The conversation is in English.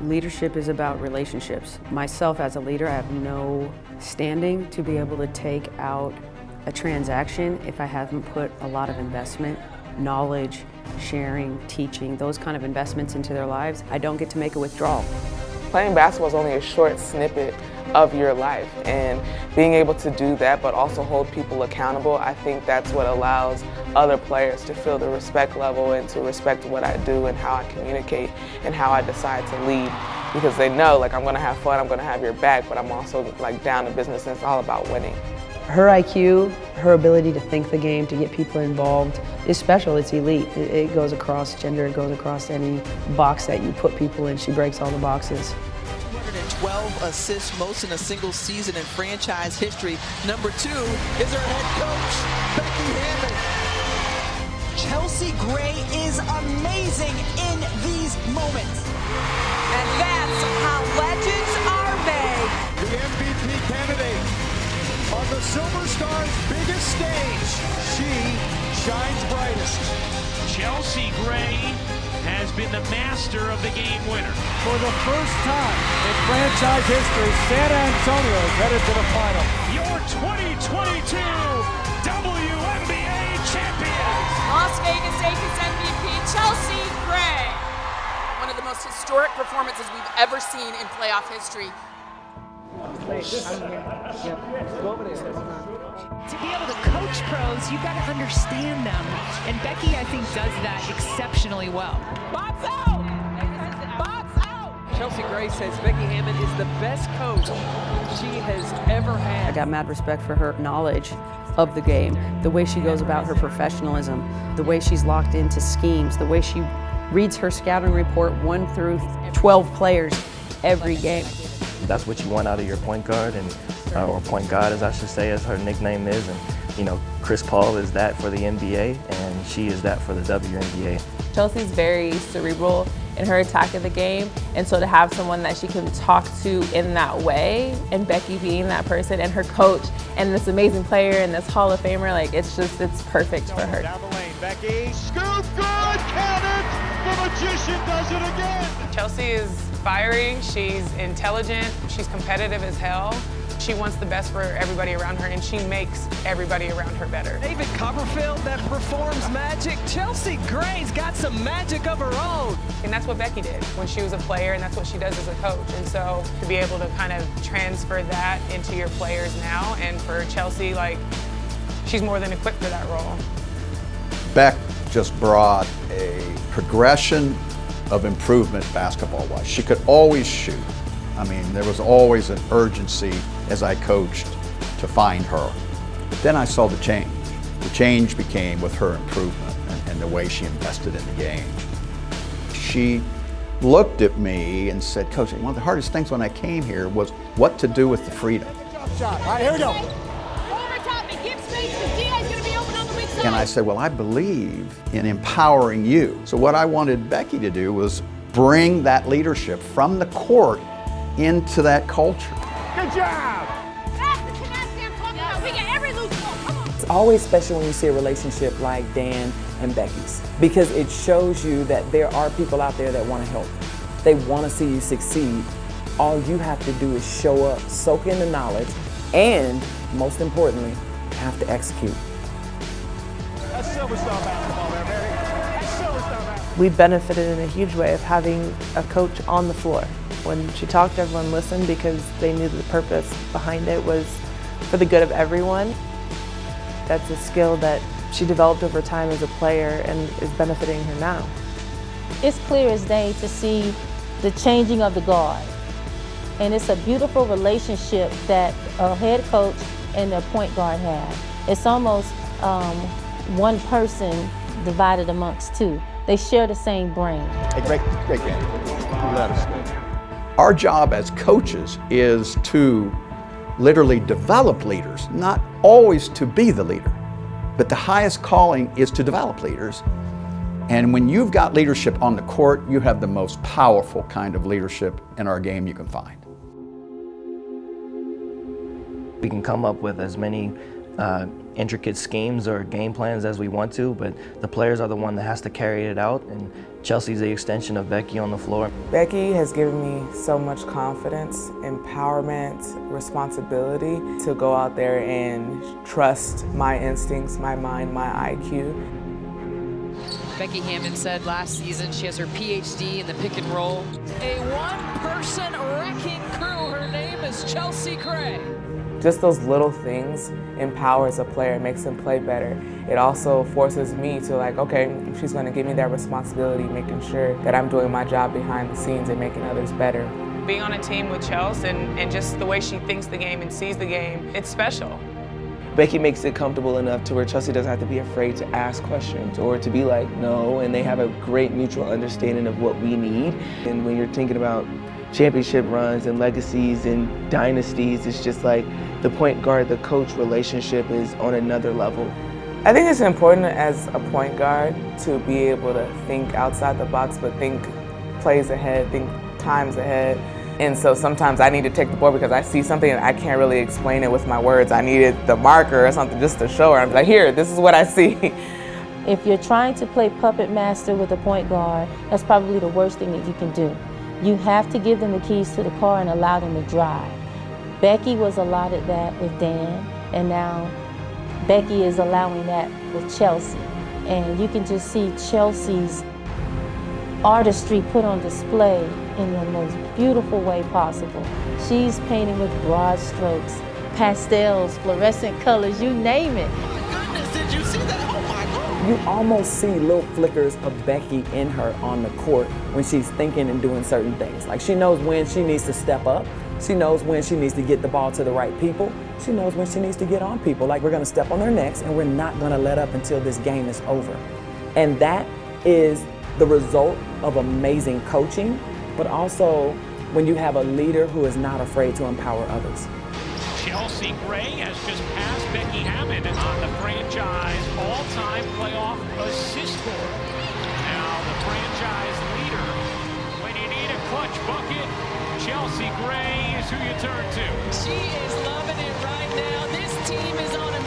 Leadership is about relationships. Myself as a leader, I have no standing to be able to take out a transaction if I haven't put a lot of investment, knowledge, sharing, teaching, those kind of investments into their lives. I don't get to make a withdrawal. Playing basketball is only a short snippet of your life, and being able to do that but also hold people accountable, I think that's what allows other players to feel the respect level and to respect what I do and how I communicate and how I decide to lead, because they know, like, I'm going to have fun, I'm going to have your back, but I'm also, like, down to business, and it's all about winning. Her IQ, her ability to think the game, to get people involved is special. It's elite. It goes across gender, it goes across any box that you put people in. She breaks all the boxes. 212 assists, most in a single season in franchise history. Number 2 is her head coach, Becky Hammon. Chelsea Gray is amazing in these moments. And that's how legends are made. The MVP candidate on the Silver Star's biggest stage. She shines brightest. Chelsea Gray has been the master of the game winner. For the first time in franchise history, San Antonio is headed to the final. Your 2022 WNBA champions. Las Vegas Lakers MVP Chelsea Gray. One of the most historic performances we've ever seen in playoff history. To be able to coach pros, you've got to understand them. And Becky, I think, does that exceptionally well. Box out! Box out! Chelsea Gray says Becky Hammon is the best coach she has ever had. I got mad respect for her knowledge of the game, the way she goes about her professionalism, the way she's locked into schemes, the way she reads her scouting report 1 through 12 players every game. That's what you want out of your point guard, and or point guard, as I should say, as her nickname is. And you know, Chris Paul is that for the NBA, and she is that for the WNBA. Chelsea's very cerebral in her attack of the game, and so to have someone that she can talk to in that way, and Becky being that person, and her coach, and this amazing player, and this Hall of Famer, like it's perfect for her. Down the lane, Becky. Scoop, good, count it! The magician does it again! Chelsea is fiery, she's intelligent, she's competitive as hell. She wants the best for everybody around her, and she makes everybody around her better. David Copperfield that performs magic. Chelsea Gray's got some magic of her own. And that's what Becky did when she was a player, and that's what she does as a coach. And so to be able to kind of transfer that into your players now, and for Chelsea, like, she's more than equipped for that role. Beck just brought a progression of improvement basketball-wise. She could always shoot. I mean, there was always an urgency as I coached to find her. But then I saw the change. The change became with her improvement and the way she invested in the game. She looked at me and said, Coach, one of the hardest things when I came here was what to do with the freedom. Shot. All right, here we go. Over top and give space because Dia's going to be open on the weak side. And I said, well, I believe in empowering you. So what I wanted Becky to do was bring that leadership from the court into that culture. Good job! That's the tenacity I'm talking about. We get every loose ball. Come on. It's always special when you see a relationship like Dan and Becky's, because it shows you that there are people out there that want to help. They want to see you succeed. All you have to do is show up, soak in the knowledge, and most importantly, have to execute. That's Silver Star basketball there, baby. That's Silver Star basketball. We benefited in a huge way of having a coach on the floor. When she talked, everyone listened because they knew the purpose behind it was for the good of everyone. That's a skill that she developed over time as a player and is benefiting her now. It's clear as day to see the changing of the guard. And it's a beautiful relationship that a head coach and a point guard have. It's almost one person divided amongst two. They share the same brain. Hey, great game. Let us go. Our job as coaches is to literally develop leaders, not always to be the leader. But the highest calling is to develop leaders. And when you've got leadership on the court, you have the most powerful kind of leadership in our game you can find. We can come up with as many intricate schemes or game plans as we want to, but the players are the one that has to carry it out, and Chelsea's the extension of Becky on the floor. Becky has given me so much confidence, empowerment, responsibility to go out there and trust my instincts, my mind, my IQ. Becky Hammon said last season she has her PhD in the pick and roll. A one-person wrecking crew. Her name is Chelsea Gray. Just those little things empowers a player, makes them play better. It also forces me to okay, she's going to give me that responsibility, making sure that I'm doing my job behind the scenes and making others better. Being on a team with Chelsea and just the way she thinks the game and sees the game, it's special. Becky makes it comfortable enough to where Chelsea doesn't have to be afraid to ask questions or to be like, no, and they have a great mutual understanding of what we need. And when you're thinking about championship runs and legacies and dynasties, it's just like the point guard, the coach relationship is on another level. I think it's important as a point guard to be able to think outside the box, but think plays ahead, think times ahead. And so sometimes I need to take the ball because I see something and I can't really explain it with my words. I needed the marker or something just to show her. I'm like, here, this is what I see. If you're trying to play puppet master with a point guard, that's probably the worst thing that you can do. You have to give them the keys to the car and allow them to drive. Becky was allotted that with Dan, and now Becky is allowing that with Chelsea. And you can just see Chelsea's artistry put on display in the most beautiful way possible. She's painting with broad strokes, pastels, fluorescent colors, you name it. Goodness, did you see that? Oh my God. You almost see little flickers of Becky in her on the court when she's thinking and doing certain things. Like she knows when she needs to step up. She knows when she needs to get the ball to the right people. She knows when she needs to get on people. Like we're gonna step on their necks and we're not gonna let up until this game is over. And that is the result of amazing coaching, but also when you have a leader who is not afraid to empower others. Chelsea Gray has just passed Becky Hammon on the franchise all-time playoff assist score. Now the franchise leader, when you need a clutch bucket, Chelsea Gray is who you turn to. She is loving it right now. This team is on a